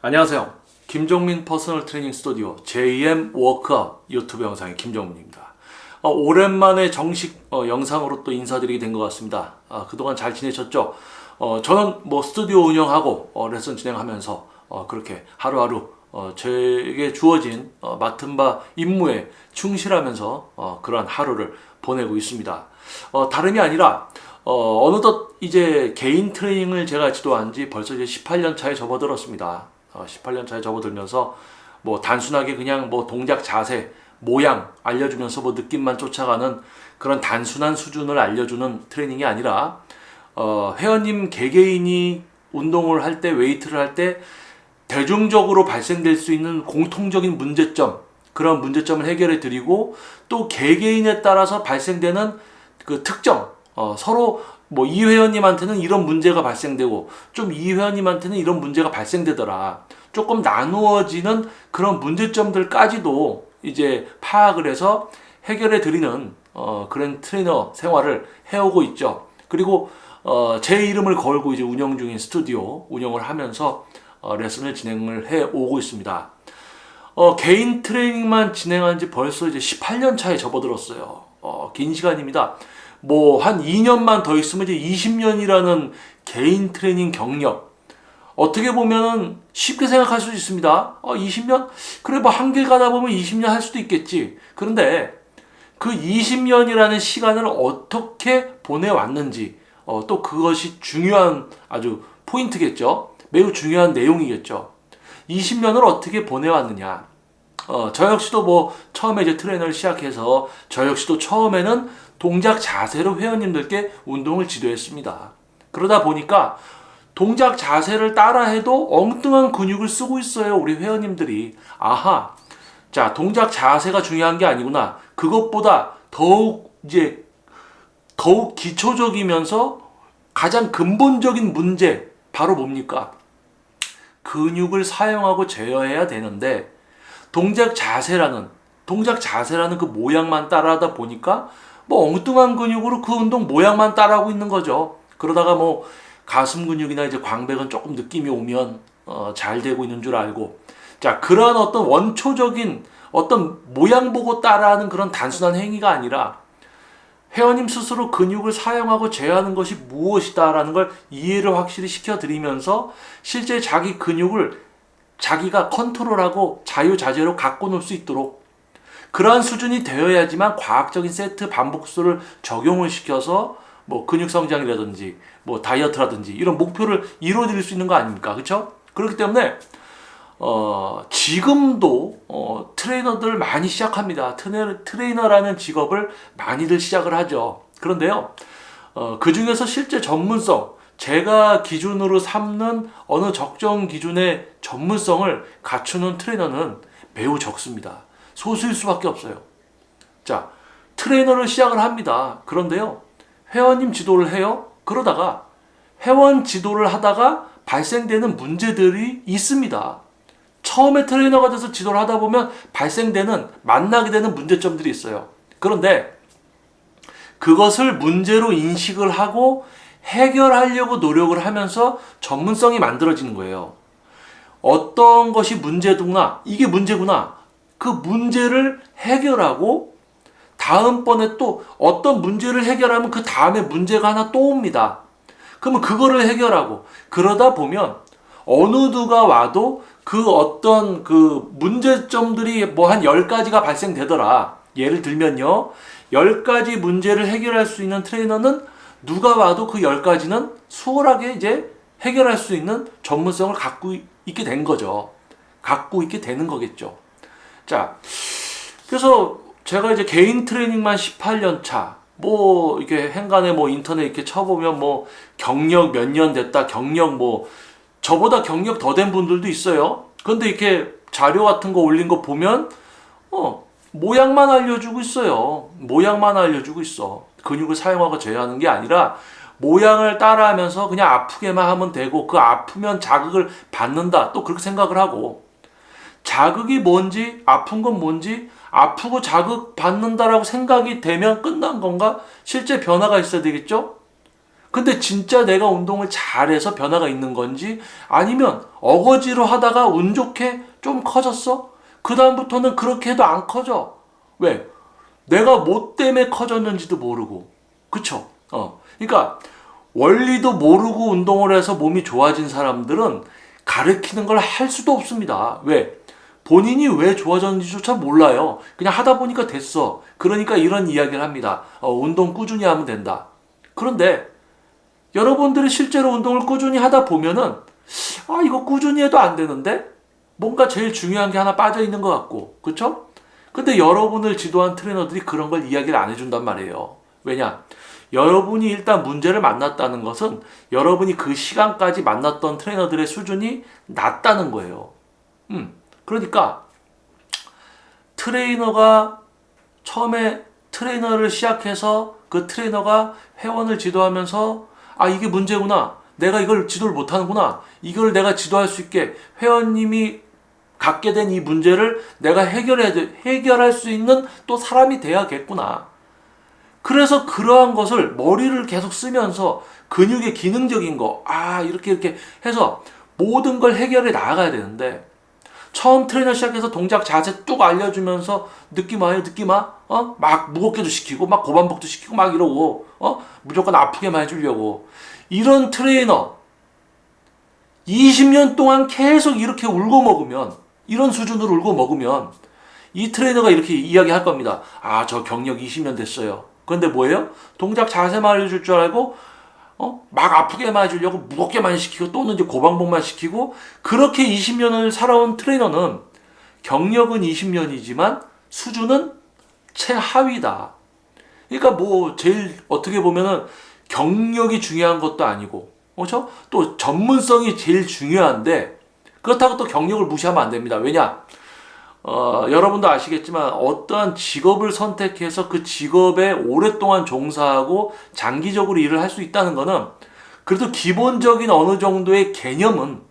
안녕하세요. 김종민 퍼스널 트레이닝 스튜디오 JM 워크아웃 유튜브 영상의 김종민입니다. 오랜만에 정식 영상으로 또 인사드리게 된 것 같습니다. 그동안 잘 지내셨죠? 저는 뭐 스튜디오 운영하고 레슨 진행하면서 그렇게 하루하루 제게 주어진 맡은 바 임무에 충실하면서 그러한 하루를 보내고 있습니다. 다름이 아니라 어느덧 이제 개인 트레이닝을 제가 지도한 지 벌써 이제 18년 차에 접어들었습니다. 18년 차에 접어들면서 뭐 단순하게 그냥 뭐 동작 자세, 모양 알려주면서 뭐 느낌만 쫓아가는 그런 단순한 수준을 알려주는 트레이닝이 아니라 회원님 개개인이 운동을 할 때, 웨이트를 할 때 대중적으로 발생될 수 있는 공통적인 문제점, 그런 문제점을 해결해 드리고 또 개개인에 따라서 발생되는 그 특정, 서로 뭐 이 회원님한테는 이런 문제가 발생되고 좀 이 회원님한테는 이런 문제가 발생되더라. 조금 나누어지는 그런 문제점들까지도 이제 파악을 해서 해결해 드리는 그런 트레이너 생활을 해오고 있죠. 그리고 제 이름을 걸고 이제 운영 중인 스튜디오 운영을 하면서 레슨을 진행을 해 오고 있습니다. 개인 트레이닝만 진행한 지 벌써 이제 18년 차에 접어들었어요. 긴 시간입니다. 뭐 한 2년만 더 있으면 이제 20년이라는 개인 트레이닝 경력. 어떻게 보면은 쉽게 생각할 수 있습니다. 20년? 그래 뭐 한길 가다 보면 20년 할 수도 있겠지. 그런데 그 20년이라는 시간을 어떻게 보내왔는지 또 그것이 중요한 아주 포인트겠죠. 매우 중요한 내용이겠죠. 20년을 어떻게 보내왔느냐. 저 역시도 뭐 처음에 이제 트레이너를 시작해서 저 역시도 처음에는 동작 자세로 회원님들께 운동을 지도했습니다. 그러다 보니까 동작 자세를 따라해도 엉뚱한 근육을 쓰고 있어요. 우리 회원님들이. 아하. 자, 동작 자세가 중요한 게 아니구나. 그것보다 더욱 기초적이면서 가장 근본적인 문제 바로 뭡니까? 근육을 사용하고 제어해야 되는데 동작 자세라는 그 모양만 따라하다 보니까 뭐 엉뚱한 근육으로 그 운동 모양만 따라하고 있는 거죠. 그러다가 뭐 가슴 근육이나 이제 광배근 조금 느낌이 오면 잘 되고 있는 줄 알고, 자, 그러한 어떤 원초적인 어떤 모양 보고 따라하는 그런 단순한 행위가 아니라 회원님 스스로 근육을 사용하고 제어하는 것이 무엇이다라는 걸 이해를 확실히 시켜드리면서 실제 자기 근육을 자기가 컨트롤하고 자유자재로 갖고 놀 수 있도록 그러한 수준이 되어야지만 과학적인 세트 반복수를 적용을 시켜서 뭐 근육 성장이라든지 뭐 다이어트라든지 이런 목표를 이루어드릴 수 있는 거 아닙니까? 그렇죠? 그렇기 때문에 지금도 트레이너들 많이 시작합니다. 트레이너라는 직업을 많이들 시작을 하죠. 그런데요, 그 중에서 실제 전문성, 제가 기준으로 삼는 어느 적정 기준의 전문성을 갖추는 트레이너는 매우 적습니다. 소수일 수밖에 없어요. 자, 트레이너를 시작을 합니다. 그런데요, 회원님 지도를 해요. 그러다가 회원 지도를 하다가 발생되는 문제들이 있습니다. 처음에 트레이너가 돼서 지도를 하다 보면 만나게 되는 문제점들이 있어요. 그런데 그것을 문제로 인식을 하고 해결하려고 노력을 하면서 전문성이 만들어지는 거예요. 어떤 것이 문제구나, 이게 문제구나, 그 문제를 해결하고 다음번에 또 어떤 문제를 해결하면 그 다음에 문제가 하나 또 옵니다. 그러면 그거를 해결하고 그러다 보면 어느 누가 와도 그 어떤 그 문제점들이 뭐 한 10가지가 발생되더라. 예를 들면요, 10가지 문제를 해결할 수 있는 트레이너는 누가 와도 그 10가지는 수월하게 이제 해결할 수 있는 전문성을 갖고 있게 된 거죠. 갖고 있게 되는 거겠죠. 자, 그래서 제가 이제 개인 트레이닝만 18년 차, 뭐 이렇게 행간에 뭐 인터넷 이렇게 쳐보면 뭐 경력 몇 년 됐다, 경력 뭐 저보다 경력 더 된 분들도 있어요. 근데 이렇게 자료 같은 거 올린 거 보면 모양만 알려주고 있어요. 모양만 알려주고 있어. 근육을 사용하고 제어하는 게 아니라 모양을 따라하면서 그냥 아프게만 하면 되고 그 아프면 자극을 받는다. 또 그렇게 생각을 하고, 자극이 뭔지, 아픈 건 뭔지, 아프고 자극 받는다라고 생각이 되면 끝난 건가? 실제 변화가 있어야 되겠죠? 근데 진짜 내가 운동을 잘해서 변화가 있는 건지 아니면 어거지로 하다가 운 좋게 좀 커졌어? 그 다음부터는 그렇게 해도 안 커져. 왜? 내가 뭐 때문에 커졌는지도 모르고. 그쵸? 그러니까 원리도 모르고 운동을 해서 몸이 좋아진 사람들은 가르치는 걸 할 수도 없습니다. 왜? 본인이 왜 좋아졌는지조차 몰라요. 그냥 하다 보니까 됐어. 그러니까 이런 이야기를 합니다. 운동 꾸준히 하면 된다. 그런데 여러분들이 실제로 운동을 꾸준히 하다 보면은 이거 꾸준히 해도 안 되는데? 뭔가 제일 중요한 게 하나 빠져 있는 것 같고. 그쵸? 근데 여러분을 지도한 트레이너들이 그런 걸 이야기를 안 해준단 말이에요. 왜냐? 여러분이 일단 문제를 만났다는 것은 여러분이 그 시간까지 만났던 트레이너들의 수준이 낮다는 거예요. 그러니까 트레이너가 처음에 트레이너를 시작해서 그 트레이너가 회원을 지도하면서 이게 문제구나. 내가 이걸 지도를 못하는구나. 이걸 내가 지도할 수 있게 회원님이 갖게 된 이 문제를 내가 해결할 수 있는 또 사람이 돼야겠구나. 그래서 그러한 것을 머리를 계속 쓰면서 근육의 기능적인 거, 이렇게 해서 모든 걸 해결해 나가야 되는데 처음 트레이너 시작해서 동작 자세 뚝 알려주면서 느낌 와요? 느낌 와? 막 무겁게도 시키고 막 고반복도 시키고 막 이러고 무조건 아프게만 해주려고 이런 트레이너 20년 동안 계속 이렇게 울고 먹으면 이런 수준으로 울고 먹으면 이 트레이너가 이렇게 이야기할 겁니다. 저 경력 20년 됐어요. 그런데 뭐예요? 동작 자세만 알려줄 줄 알고 막 아프게만 해주려고 무겁게만 시키고 또는 이제 고방복만 시키고 그렇게 20년을 살아온 트레이너는 경력은 20년이지만 수준은 최하위다. 그러니까 뭐 제일 어떻게 보면은 경력이 중요한 것도 아니고 그렇죠? 또 전문성이 제일 중요한데 그렇다고 또 경력을 무시하면 안 됩니다. 왜냐? 여러분도 아시겠지만 어떠한 직업을 선택해서 그 직업에 오랫동안 종사하고 장기적으로 일을 할 수 있다는 거는 그래도 기본적인 어느 정도의 개념은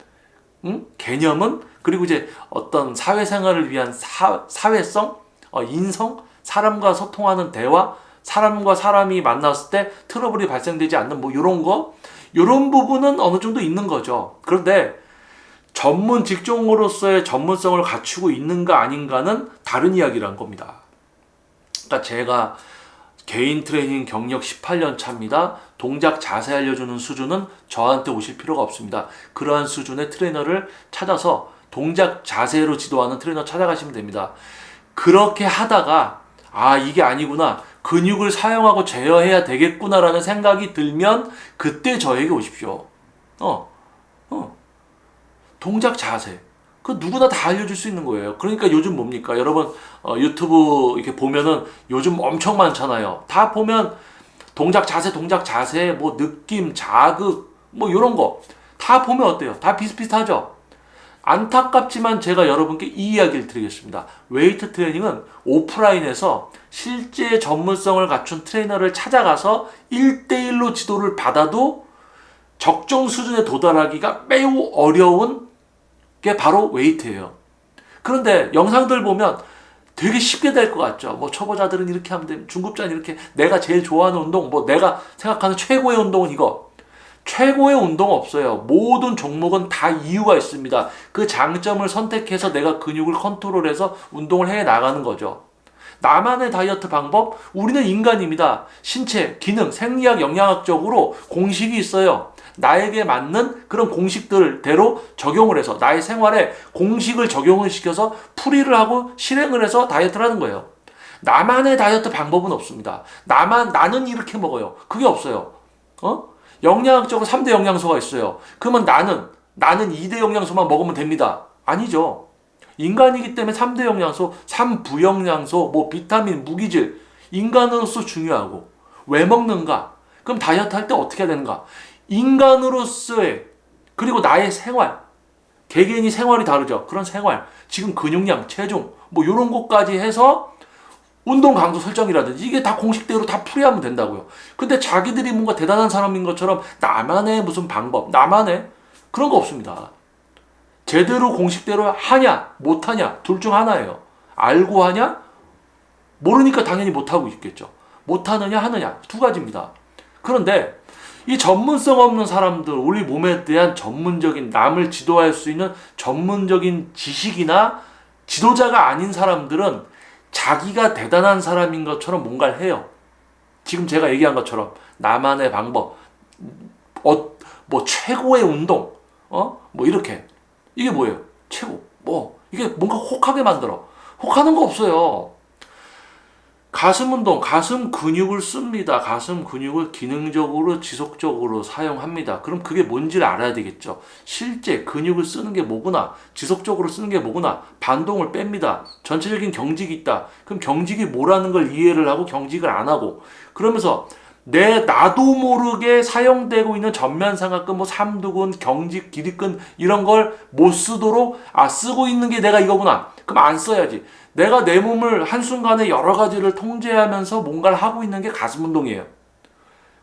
그리고 이제 어떤 사회생활을 위한 사회성, 인성, 사람과 소통하는 대화, 사람과 사람이 만났을 때 트러블이 발생되지 않는 뭐 이런 부분은 어느 정도 있는 거죠. 그런데 전문 직종으로서의 전문성을 갖추고 있는가 아닌가는 다른 이야기란 겁니다. 그러니까 제가 개인 트레이닝 경력 18년 차입니다. 동작 자세 알려주는 수준은 저한테 오실 필요가 없습니다. 그러한 수준의 트레이너를 찾아서 동작 자세로 지도하는 트레이너 찾아가시면 됩니다. 그렇게 하다가 이게 아니구나. 근육을 사용하고 제어해야 되겠구나라는 생각이 들면 그때 저에게 오십시오. 동작 자세. 그 누구나 다 알려줄 수 있는 거예요. 그러니까 요즘 뭡니까? 여러분 유튜브 이렇게 보면은 요즘 엄청 많잖아요. 다 보면 동작 자세, 뭐 느낌, 자극, 뭐 이런 거 다 보면 어때요? 다 비슷비슷하죠? 안타깝지만 제가 여러분께 이 이야기를 드리겠습니다. 웨이트 트레이닝은 오프라인에서 실제 전문성을 갖춘 트레이너를 찾아가서 1대1로 지도를 받아도 적정 수준에 도달하기가 매우 어려운 게 바로 웨이트예요. 그런데 영상들 보면 되게 쉽게 될 것 같죠. 뭐 초보자들은 이렇게 하면 됩니다. 중급자는 이렇게 내가 제일 좋아하는 운동, 뭐 내가 생각하는 최고의 운동은 이거. 최고의 운동 없어요. 모든 종목은 다 이유가 있습니다. 그 장점을 선택해서 내가 근육을 컨트롤해서 운동을 해 나가는 거죠. 나만의 다이어트 방법? 우리는 인간입니다. 신체, 기능, 생리학, 영양학적으로 공식이 있어요. 나에게 맞는 그런 공식들대로 적용을 해서 나의 생활에 공식을 적용을 시켜서 풀이를 하고 실행을 해서 다이어트를 하는 거예요. 나만의 다이어트 방법은 없습니다. 나는 이렇게 먹어요. 그게 없어요. 영양학적으로 3대 영양소가 있어요. 그러면 나는 2대 영양소만 먹으면 됩니다. 아니죠. 인간이기 때문에 3대 영양소, 3부영양소, 뭐 비타민, 무기질, 인간으로서 중요하고 왜 먹는가? 그럼 다이어트 할 때 어떻게 해야 되는가? 인간으로서의 그리고 나의 생활, 개개인이 생활이 다르죠. 그런 생활, 지금 근육량, 체중 뭐 이런 것까지 해서 운동 강도 설정이라든지 이게 다 공식대로 다 풀이하면 된다고요. 근데 자기들이 뭔가 대단한 사람인 것처럼 나만의 무슨 방법, 나만의 그런 거 없습니다. 제대로 공식대로 하냐 못하냐 둘 중 하나예요. 알고 하냐 모르니까 당연히 못하고 있겠죠. 못하느냐 하느냐 두 가지입니다. 그런데 이 전문성 없는 사람들, 우리 몸에 대한 전문적인, 남을 지도할 수 있는 전문적인 지식이나 지도자가 아닌 사람들은 자기가 대단한 사람인 것처럼 뭔가를 해요. 지금 제가 얘기한 것처럼 나만의 방법, 뭐 최고의 운동, 뭐 이렇게. 이게 뭐예요? 최고. 뭐 이게 뭔가 혹하게 만들어. 혹하는 거 없어요. 가슴 운동, 가슴 근육을 씁니다. 가슴 근육을 기능적으로 지속적으로 사용합니다. 그럼 그게 뭔지를 알아야 되겠죠. 실제 근육을 쓰는 게 뭐구나, 지속적으로 쓰는 게 뭐구나, 반동을 뺍니다. 전체적인 경직이 있다. 그럼 경직이 뭐라는 걸 이해를 하고 경직을 안 하고, 그러면서 나도 모르게 사용되고 있는 전면삼각근, 뭐 삼두근, 경직, 기립근 이런 걸 못 쓰도록, 쓰고 있는 게 내가 이거구나. 그럼 안 써야지. 내가 내 몸을 한순간에 여러 가지를 통제하면서 뭔가를 하고 있는 게 가슴 운동이에요.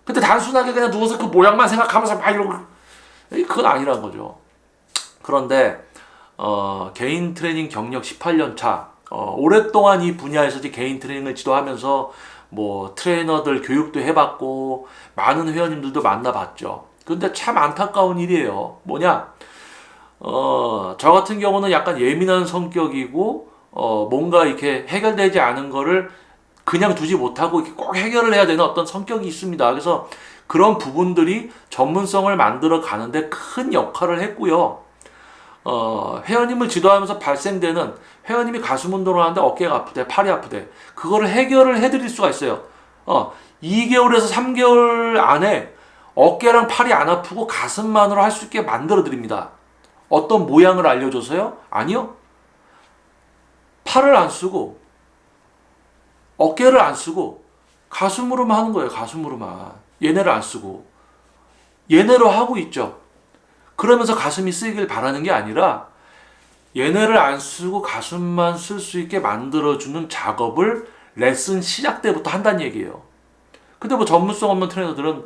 근데 단순하게 그냥 누워서 그 모양만 생각하면서 막 이러고, 그건 아니란 거죠. 그런데 개인 트레이닝 경력 18년 차, 오랫동안 이 분야에서 개인 트레이닝을 지도하면서 뭐 트레이너들 교육도 해봤고 많은 회원님들도 만나봤죠. 근데 참 안타까운 일이에요. 뭐냐? 저 같은 경우는 약간 예민한 성격이고 뭔가 이렇게 해결되지 않은 거를 그냥 두지 못하고 이렇게 꼭 해결을 해야 되는 어떤 성격이 있습니다. 그래서 그런 부분들이 전문성을 만들어 가는데 큰 역할을 했고요. 회원님을 지도하면서 발생되는, 회원님이 가슴 운동을 하는데 어깨가 아프대, 팔이 아프대, 그거를 해결을 해드릴 수가 있어요. 2개월에서 3개월 안에 어깨랑 팔이 안 아프고 가슴만으로 할 수 있게 만들어 드립니다. 어떤 모양을 알려줘서요? 아니요. 팔을 안 쓰고 어깨를 안 쓰고 가슴으로만 하는 거예요. 가슴으로만. 얘네를 안 쓰고 얘네로 하고 있죠. 그러면서 가슴이 쓰이길 바라는 게 아니라 얘네를 안 쓰고 가슴만 쓸 수 있게 만들어주는 작업을 레슨 시작 때부터 한다는 얘기예요. 근데 뭐 전문성 없는 트레이너들은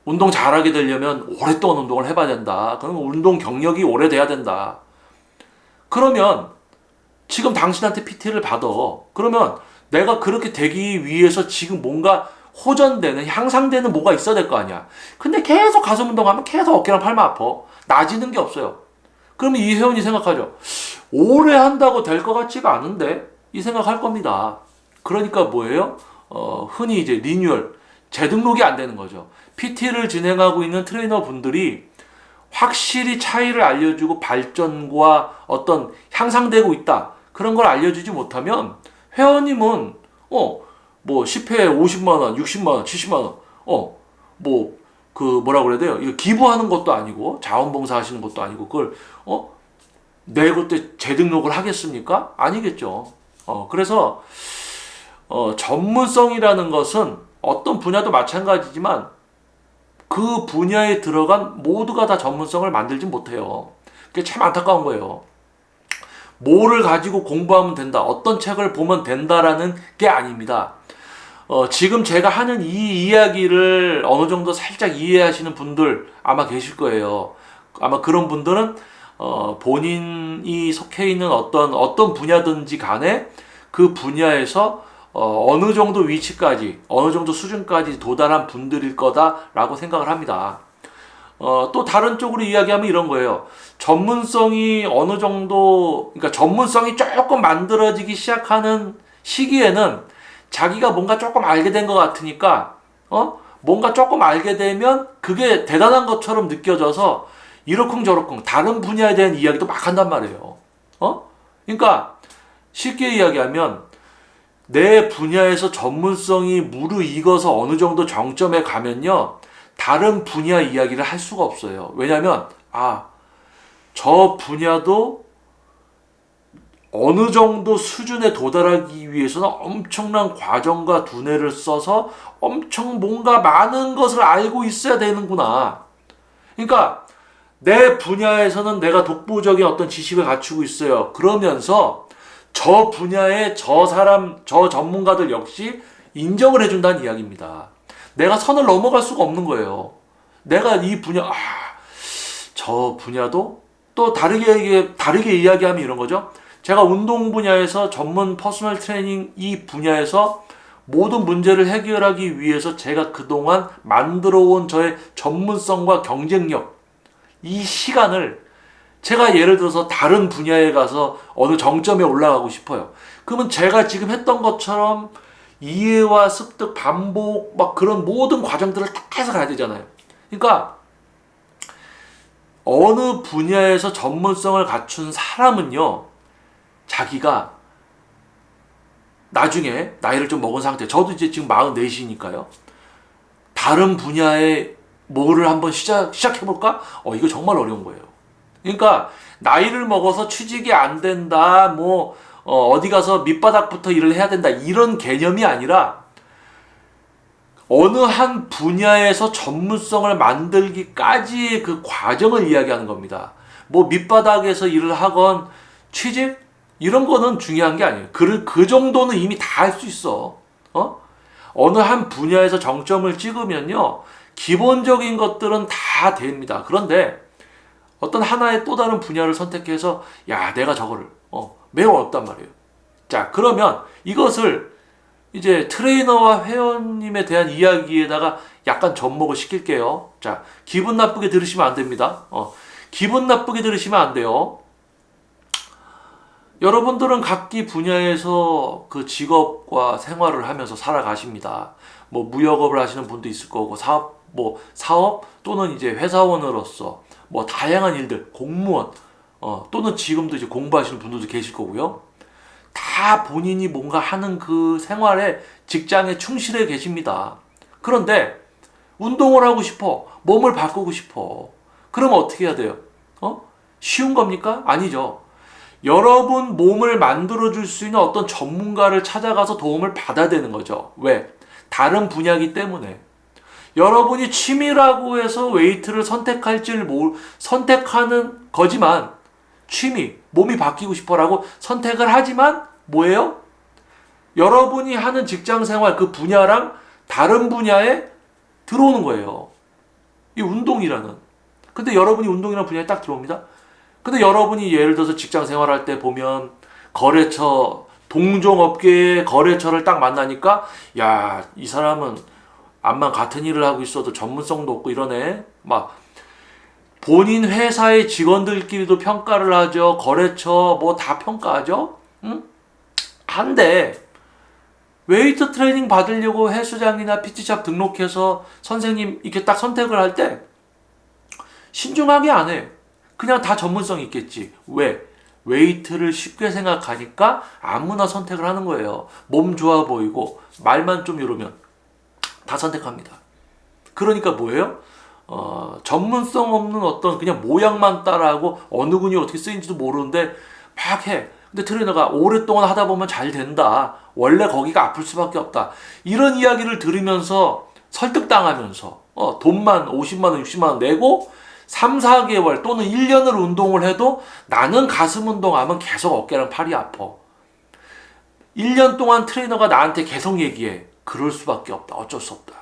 운동 잘하게 되려면 오랫동안 운동을 해봐야 된다. 그럼 운동 경력이 오래돼야 된다. 그러면 지금 당신한테 PT를 받아. 그러면 내가 그렇게 되기 위해서 지금 뭔가 호전되는, 향상되는 뭐가 있어야 될 거 아니야. 근데 계속 가슴 운동하면 계속 어깨랑 팔만 아파. 나아지는 게 없어요. 그러면 이 회원이 생각하죠. 오래 한다고 될 것 같지가 않은데? 이 생각할 겁니다. 그러니까 뭐예요? 흔히 이제 리뉴얼, 재등록이 안 되는 거죠. PT를 진행하고 있는 트레이너 분들이 확실히 차이를 알려주고 발전과 어떤 향상되고 있다, 그런 걸 알려주지 못하면 회원님은 뭐 10회에 50만원, 60만원, 70만원, 뭐 그 뭐라 그래야 돼요? 이거 기부하는 것도 아니고 자원봉사 하시는 것도 아니고 그걸 내 그때 재등록을 하겠습니까? 아니겠죠. 그래서 전문성이라는 것은 어떤 분야도 마찬가지지만 그 분야에 들어간 모두가 다 전문성을 만들지 못해요. 그게 참 안타까운 거예요. 뭐를 가지고 공부하면 된다, 어떤 책을 보면 된다라는 게 아닙니다. 지금 제가 하는 이 이야기를 어느 정도 살짝 이해하시는 분들 아마 계실 거예요. 아마 그런 분들은 본인이 속해 있는 어떤 분야든지 간에 그 분야에서 어느 정도 위치까지, 어느 정도 수준까지 도달한 분들일 거다라고 생각을 합니다. 또 다른 쪽으로 이야기하면 이런 거예요. 전문성이 어느 정도, 그러니까 전문성이 조금 만들어지기 시작하는 시기에는 자기가 뭔가 조금 알게 된 것 같으니까, 뭔가 조금 알게 되면 그게 대단한 것처럼 느껴져서 이러쿵저러쿵 다른 분야에 대한 이야기도 막 한단 말이에요. 그러니까 쉽게 이야기하면 내 분야에서 전문성이 무르익어서 어느 정도 정점에 가면요, 다른 분야 이야기를 할 수가 없어요. 왜냐하면 저 분야도 어느 정도 수준에 도달하기 위해서는 엄청난 과정과 두뇌를 써서 엄청 뭔가 많은 것을 알고 있어야 되는구나. 그러니까 내 분야에서는 내가 독보적인 어떤 지식을 갖추고 있어요. 그러면서 저 분야의 저 전문가들 역시 인정을 해준다는 이야기입니다. 내가 선을 넘어갈 수가 없는 거예요. 내가 이 분야, 저 분야도 또 다르게 이야기하면 이런 거죠. 제가 운동 분야에서 전문 퍼스널 트레이닝 이 분야에서 모든 문제를 해결하기 위해서 제가 그동안 만들어온 저의 전문성과 경쟁력, 이 시간을 제가 예를 들어서 다른 분야에 가서 어느 정점에 올라가고 싶어요. 그러면 제가 지금 했던 것처럼 이해와 습득, 반복, 막 그런 모든 과정들을 다 해서 가야 되잖아요. 그러니까 어느 분야에서 전문성을 갖춘 사람은요, 자기가 나중에 나이를 좀 먹은 상태, 저도 이제 지금 44이니까요. 다른 분야에 뭐를 한번 시작해볼까? 이거 정말 어려운 거예요. 그러니까 나이를 먹어서 취직이 안 된다, 어디 가서 밑바닥부터 일을 해야 된다, 이런 개념이 아니라 어느 한 분야에서 전문성을 만들기까지의 그 과정을 이야기하는 겁니다. 밑바닥에서 일을 하건 취직? 이런 거는 중요한 게 아니에요. 그 정도는 이미 다 할 수 있어. 어느 한 분야에서 정점을 찍으면요, 기본적인 것들은 다 됩니다. 그런데 어떤 하나의 또 다른 분야를 선택해서 내가 저거를 매우 어렵단 말이에요. 자, 그러면 이것을 이제 트레이너와 회원님에 대한 이야기에다가 약간 접목을 시킬게요. 자, 기분 나쁘게 들으시면 안 됩니다. 기분 나쁘게 들으시면 안 돼요. 여러분들은 각기 분야에서 그 직업과 생활을 하면서 살아가십니다. 무역업을 하시는 분도 있을 거고, 사업 또는 이제 회사원으로서 다양한 일들, 공무원, 또는 지금도 이제 공부하시는 분들도 계실 거고요. 다 본인이 뭔가 하는 그 생활에, 직장에 충실해 계십니다. 그런데 운동을 하고 싶어, 몸을 바꾸고 싶어. 그러면 어떻게 해야 돼요? 쉬운 겁니까? 아니죠. 여러분 몸을 만들어줄 수 있는 어떤 전문가를 찾아가서 도움을 받아야 되는 거죠. 왜? 다른 분야이기 때문에. 여러분이 취미라고 해서 웨이트를 선택하는 거지만, 취미, 몸이 바뀌고 싶어라고 선택을 하지만 뭐예요? 여러분이 하는 직장생활 그 분야랑 다른 분야에 들어오는 거예요. 이 운동이라는. 근데 여러분이 운동이라는 분야에 딱 들어옵니다. 근데 여러분이 예를 들어서 직장 생활할 때 보면 거래처, 동종업계의 거래처를 딱 만나니까 이 사람은 암만 같은 일을 하고 있어도 전문성도 없고 이러네. 본인 회사의 직원들끼리도 평가를 하죠. 거래처 다 평가하죠. 응? 한데 웨이트 트레이닝 받으려고 헬스장이나 PT샵 등록해서 선생님 이렇게 딱 선택을 할 때 신중하게 안 해. 그냥 다 전문성이 있겠지. 왜? 웨이트를 쉽게 생각하니까 아무나 선택을 하는 거예요. 몸 좋아 보이고 말만 좀 이러면 다 선택합니다. 그러니까 뭐예요? 전문성 없는 어떤 그냥 모양만 따라하고 어느 근육이 어떻게 쓰이는지도 모르는데 막 해. 근데 트레이너가 오랫동안 하다 보면 잘 된다. 원래 거기가 아플 수밖에 없다. 이런 이야기를 들으면서 설득당하면서 돈만 50만 원, 60만 원 내고 3, 4개월 또는 1년을 운동을 해도 나는 가슴 운동하면 계속 어깨랑 팔이 아파. 1년 동안 트레이너가 나한테 계속 얘기해. 그럴 수밖에 없다. 어쩔 수 없다.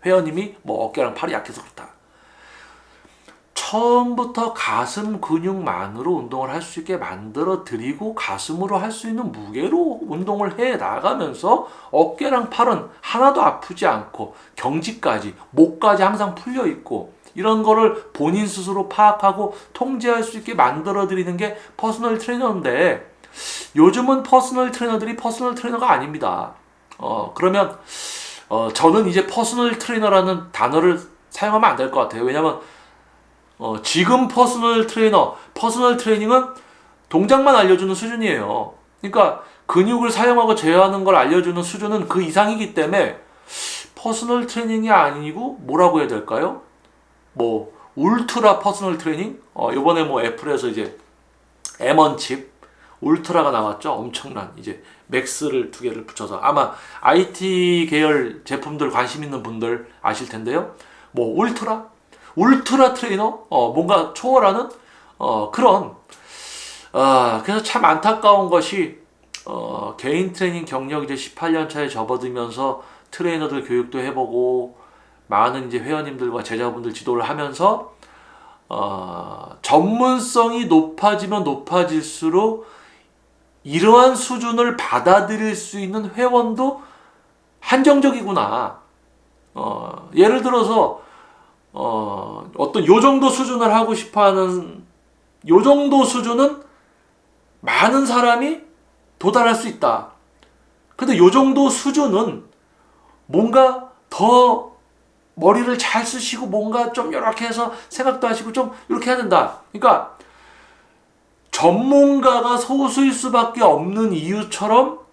회원님이 어깨랑 팔이 약해서 그렇다. 처음부터 가슴 근육만으로 운동을 할 수 있게 만들어 드리고 가슴으로 할 수 있는 무게로 운동을 해 나가면서 어깨랑 팔은 하나도 아프지 않고 경직까지, 목까지 항상 풀려 있고 이런 거를 본인 스스로 파악하고 통제할 수 있게 만들어 드리는 게 퍼스널 트레이너인데, 요즘은 퍼스널 트레이너들이 퍼스널 트레이너가 아닙니다. 그러면 저는 이제 퍼스널 트레이너라는 단어를 사용하면 안 될 것 같아요. 왜냐면 지금 퍼스널 트레이닝은 동작만 알려주는 수준이에요. 그러니까 근육을 사용하고 제어하는 걸 알려주는 수준은 그 이상이기 때문에 퍼스널 트레이닝이 아니고 뭐라고 해야 될까요? 울트라 퍼스널 트레이닝? 이번에 애플에서 이제 M1칩 울트라가 나왔죠. 엄청난 이제 맥스를 2개를 붙여서, 아마 IT 계열 제품들 관심 있는 분들 아실 텐데요. 울트라 트레이너? 뭔가 초월하는 그런. 그래서 참 안타까운 것이 개인 트레이닝 경력 이제 18년 차에 접어들면서 트레이너들 교육도 해보고 많은 이제 회원님들과 제자분들 지도를 하면서 전문성이 높아지면 높아질수록 이러한 수준을 받아들일 수 있는 회원도 한정적이구나. 예를 들어서 어떤 요 정도 수준을 하고 싶어하는 요 정도 수준은 많은 사람이 도달할 수 있다. 근데 요 정도 수준은 뭔가 더 머리를 잘 쓰시고 뭔가 좀 이렇게 해서 생각도 하시고 좀 이렇게 해야 된다. 그러니까 전문가가 소수일 수밖에 없는 이유처럼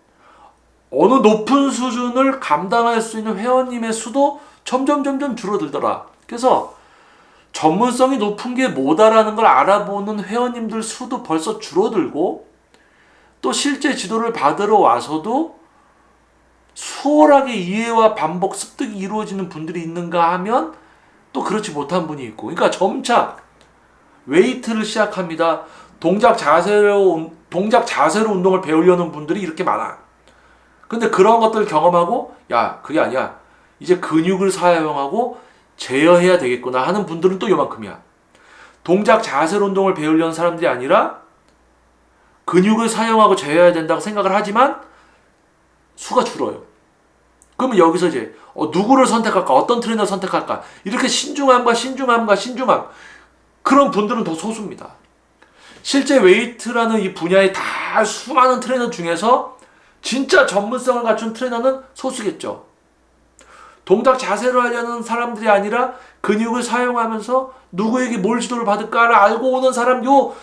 어느 높은 수준을 감당할 수 있는 회원님의 수도 점점 줄어들더라. 그래서 전문성이 높은 게 뭐다라는 걸 알아보는 회원님들 수도 벌써 줄어들고, 또 실제 지도를 받으러 와서도 수월하게 이해와 반복 습득이 이루어지는 분들이 있는가 하면 또 그렇지 못한 분이 있고, 그러니까 점차 웨이트를 시작합니다. 동작 자세로 운동을 배우려는 분들이 이렇게 많아. 근데 그런 것들을 경험하고, 야, 그게 아니야, 이제 근육을 사용하고 제어해야 되겠구나 하는 분들은 또 요만큼이야. 동작 자세로 운동을 배우려는 사람들이 아니라 근육을 사용하고 제어해야 된다고 생각을 하지만 수가 줄어요. 그러면 여기서 이제 누구를 선택할까, 어떤 트레이너를 선택할까, 이렇게 신중함, 그런 분들은 더 소수입니다. 실제 웨이트라는 이 분야의 다 수많은 트레이너 중에서 진짜 전문성을 갖춘 트레이너는 소수겠죠. 동작 자세를 하려는 사람들이 아니라 근육을 사용하면서 누구에게 뭘 지도를 받을까를 알고 오는 사람, 요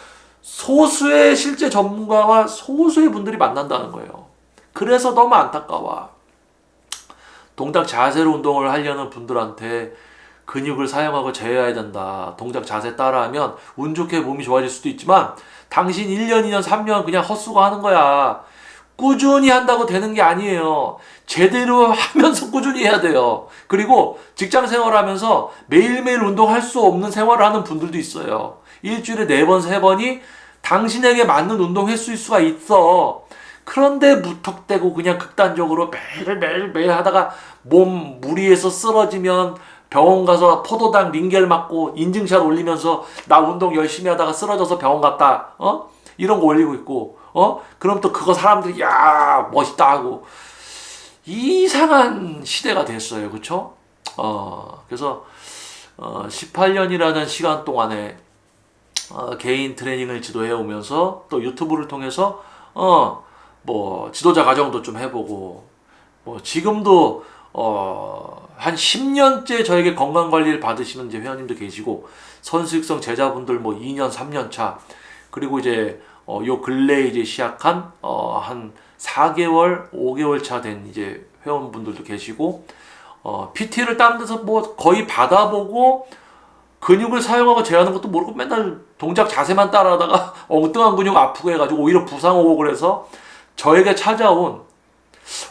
소수의 실제 전문가와 소수의 분들이 만난다는 거예요. 그래서 너무 안타까워. 동작 자세로 운동을 하려는 분들한테 근육을 사용하고 제어해야 된다, 동작 자세 따라하면 운 좋게 몸이 좋아질 수도 있지만 당신 1년, 2년, 3년 그냥 헛수고 하는 거야. 꾸준히 한다고 되는 게 아니에요. 제대로 하면서 꾸준히 해야 돼요. 그리고 직장 생활하면서 매일매일 운동할 수 없는 생활을 하는 분들도 있어요. 일주일에 4번, 3번이 당신에게 맞는 운동 횟수일 수가 있어. 그런데 무턱대고 그냥 극단적으로 매일 하다가 몸 무리해서 쓰러지면 병원 가서 포도당 링겔 맞고 인증샷 올리면서 나 운동 열심히 하다가 쓰러져서 병원 갔다, 이런 거 올리고 있고, 그럼 또 그거 사람들이 야 멋있다 하고, 이상한 시대가 됐어요. 그쵸? 그래서 18년이라는 시간 동안에 개인 트레이닝을 지도해 오면서 또 유튜브를 통해서 뭐 지도자 과정도 좀 해보고, 뭐 지금도 한 10년째 저에게 건강관리를 받으시는 이제 회원님도 계시고, 선수 육성 제자분들 뭐 2년, 3년 차, 그리고 이제 요 근래에 이제 시작한 한 4개월, 5개월 차 된 이제 회원분들도 계시고, PT를 다른 데서 뭐 거의 받아보고 근육을 사용하고 제어하는 것도 모르고 맨날 동작 자세만 따라하다가 엉뚱한 근육 아프고 해가지고 오히려 부상 오고, 그래서 저에게 찾아온,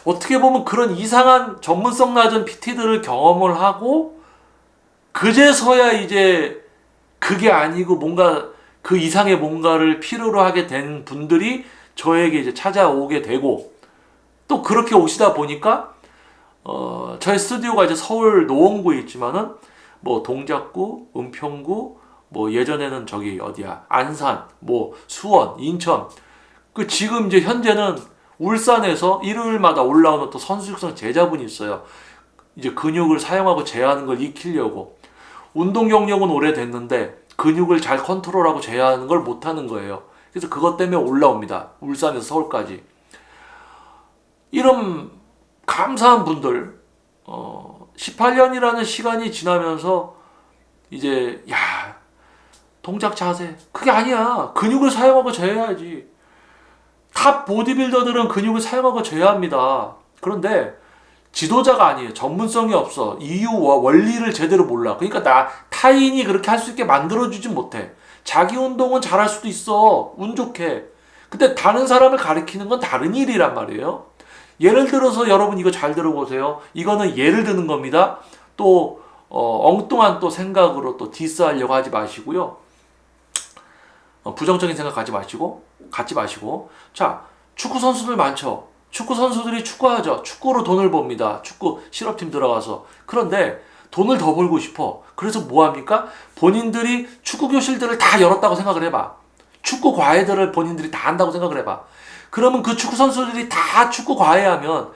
어떻게 보면 그런 이상한 전문성 낮은 PT들을 경험을 하고 그제서야 이제 그게 아니고 뭔가 그 이상의 뭔가를 필요로 하게 된 분들이 저에게 이제 찾아오게 되고, 또 그렇게 오시다 보니까 저희 스튜디오가 이제 서울 노원구에 있지만은 뭐 동작구, 은평구, 뭐 예전에는 저기 어디야, 안산, 뭐 수원, 인천, 그 지금 이제 현재는 울산에서 일요일마다 올라오는 또 선수 육성 제자분이 있어요. 이제 근육을 사용하고 제어하는 걸 익히려고. 운동 경력은 오래됐는데 근육을 잘 컨트롤하고 제어하는 걸 못하는 거예요. 그래서 그것 때문에 올라옵니다. 울산에서 서울까지. 이런 감사한 분들, 18년이라는 시간이 지나면서 이제 동작 자세 그게 아니야. 근육을 사용하고 제어해야지. 탑 보디빌더들은 근육을 사용하고 제어합니다. 그런데 지도자가 아니에요. 전문성이 없어. 이유와 원리를 제대로 몰라. 그러니까 타인이 그렇게 할 수 있게 만들어주지 못해. 자기 운동은 잘할 수도 있어. 운 좋게. 근데 다른 사람을 가르치는 건 다른 일이란 말이에요. 예를 들어서 여러분 이거 잘 들어보세요. 이거는 예를 드는 겁니다. 또 엉뚱한 또 생각으로 또 디스하려고 하지 마시고요. 부정적인 생각 갖지 마시고. 자, 축구 선수들 많죠. 축구 선수들이 축구하죠. 축구로 돈을 법니다. 축구 실업팀 들어가서. 그런데 돈을 더 벌고 싶어. 그래서 뭐 합니까? 본인들이 축구 교실들을 다 열었다고 생각을 해봐. 축구 과외들을 본인들이 다 한다고 생각을 해봐. 그러면 그 축구 선수들이 다 축구 과외하면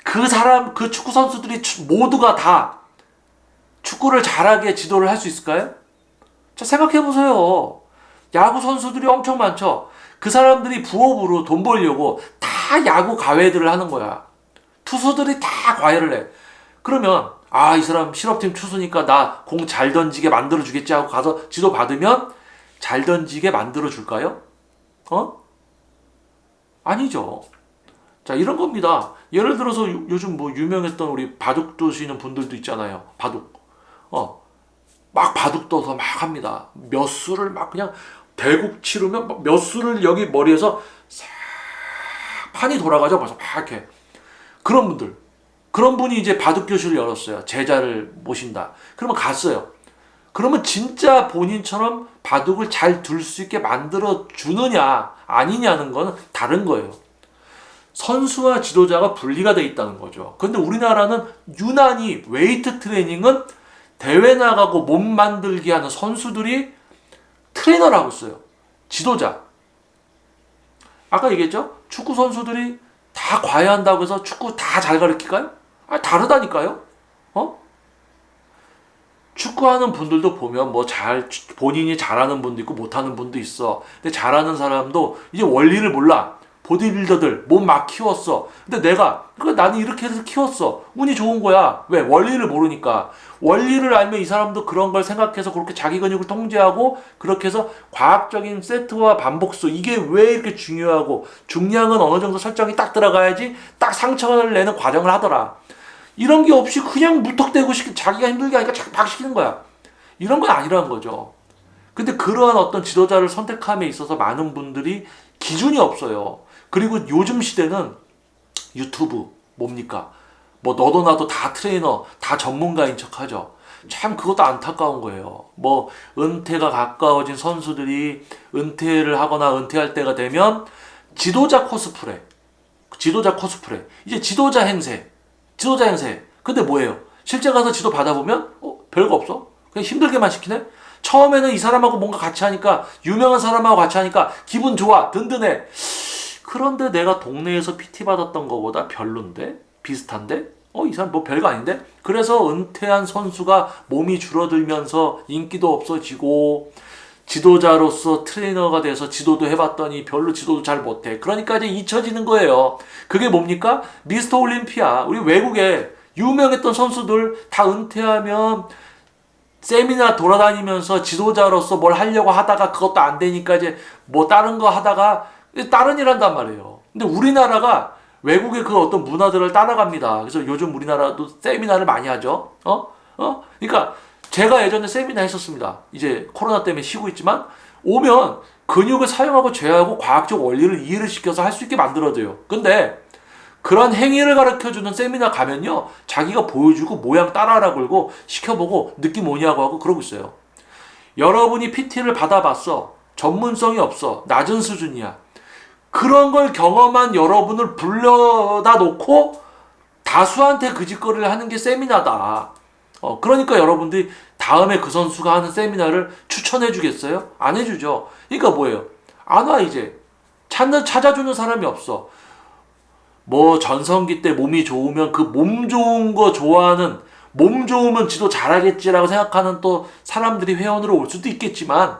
그 축구 선수들이 모두가 다 축구를 잘하게 지도를 할 수 있을까요? 자, 생각해보세요. 야구 선수들이 엄청 많죠. 그 사람들이 부업으로 돈 벌려고 다 야구 과외들을 하는 거야. 투수들이 다 과외를 해. 그러면 이 사람 실업팀 투수니까 나 공 잘 던지게 만들어 주겠지 하고 가서 지도 받으면 잘 던지게 만들어 줄까요? 아니죠. 자, 이런 겁니다. 예를 들어서 요즘 뭐 유명했던 우리 바둑 두시는 분들도 있잖아요. 바둑. 막 바둑 둬서 막 합니다. 몇 수를 막 그냥 대국 치르면 몇 수를 여기 머리에서 싹 판이 돌아가죠. 벌써 막 이렇게. 그런 분이 이제 바둑 교실을 열었어요. 제자를 모신다. 그러면 갔어요. 그러면 진짜 본인처럼 바둑을 잘 둘 수 있게 만들어 주느냐 아니냐는 건 다른 거예요. 선수와 지도자가 분리가 돼 있다는 거죠. 그런데 우리나라는 유난히 웨이트 트레이닝은 대회 나가고 몸 만들기 하는 선수들이 트레이너를 하고 있어요. 지도자. 아까 얘기했죠? 축구 선수들이 다 과외한다고 해서 축구 다 잘 가르칠까요? 다르다니까요? 축구하는 분들도 보면 본인이 잘하는 분도 있고 못하는 분도 있어. 근데 잘하는 사람도 이제 원리를 몰라. 보디빌더들 몸 막 키웠어. 근데 나는 이렇게 해서 키웠어. 운이 좋은 거야. 왜? 원리를 모르니까. 원리를 알면 이 사람도 그런 걸 생각해서 그렇게 자기 근육을 통제하고 그렇게 해서 과학적인 세트와 반복수 이게 왜 이렇게 중요하고 중량은 어느 정도 설정이 딱 들어가야지 딱 상처를 내는 과정을 하더라. 이런 게 없이 그냥 무턱대고 자기가 힘들게 하니까 막 시키는 거야. 이런 건 아니라는 거죠. 근데 그러한 어떤 지도자를 선택함에 있어서 많은 분들이 기준이 없어요. 그리고 요즘 시대는 유튜브 뭡니까? 뭐 너도 나도 다 트레이너, 다 전문가인 척하죠. 참 그것도 안타까운 거예요. 뭐 은퇴가 가까워진 선수들이 은퇴를 하거나 은퇴할 때가 되면 지도자 코스프레. 이제 지도자 행세. 근데 뭐예요? 실제 가서 지도 받아보면 별거 없어. 그냥 힘들게만 시키네. 처음에는 이 사람하고 뭔가 같이 하니까 유명한 사람하고 같이 하니까 기분 좋아. 든든해. 그런데 내가 동네에서 PT 받았던 거보다 별론데? 비슷한데? 이 사람 뭐 별거 아닌데? 그래서 은퇴한 선수가 몸이 줄어들면서 인기도 없어지고 지도자로서 트레이너가 돼서 지도도 해봤더니 별로 지도도 잘 못해. 그러니까 이제 잊혀지는 거예요. 그게 뭡니까? 미스터 올림피아. 우리 외국에 유명했던 선수들 다 은퇴하면 세미나 돌아다니면서 지도자로서 뭘 하려고 하다가 그것도 안 되니까 이제 뭐 다른 거 하다가 다른 일 한단 말이에요. 근데 우리나라가 외국의 그 어떤 문화들을 따라갑니다. 그래서 요즘 우리나라도 세미나를 많이 하죠. 그러니까 제가 예전에 세미나 했었습니다. 이제 코로나 때문에 쉬고 있지만 오면 근육을 사용하고 제어하고 과학적 원리를 이해를 시켜서 할 수 있게 만들어줘요. 근데 그런 행위를 가르쳐주는 세미나 가면요. 자기가 보여주고 모양 따라하라 그러고 시켜보고 느낌 뭐냐고 하고 그러고 있어요. 여러분이 PT를 받아봤어. 전문성이 없어. 낮은 수준이야. 그런 걸 경험한 여러분을 불러다 놓고 다수한테 그 짓거리를 하는 게 세미나다. 그러니까 여러분들이 다음에 그 선수가 하는 세미나를 추천해 주겠어요? 안 해주죠. 그러니까 뭐예요? 안 와 이제. 찾아주는 사람이 없어. 뭐 전성기 때 몸이 좋으면 그 몸 좋은 거 좋아하는 몸 좋으면 지도 잘하겠지라고 생각하는 또 사람들이 회원으로 올 수도 있겠지만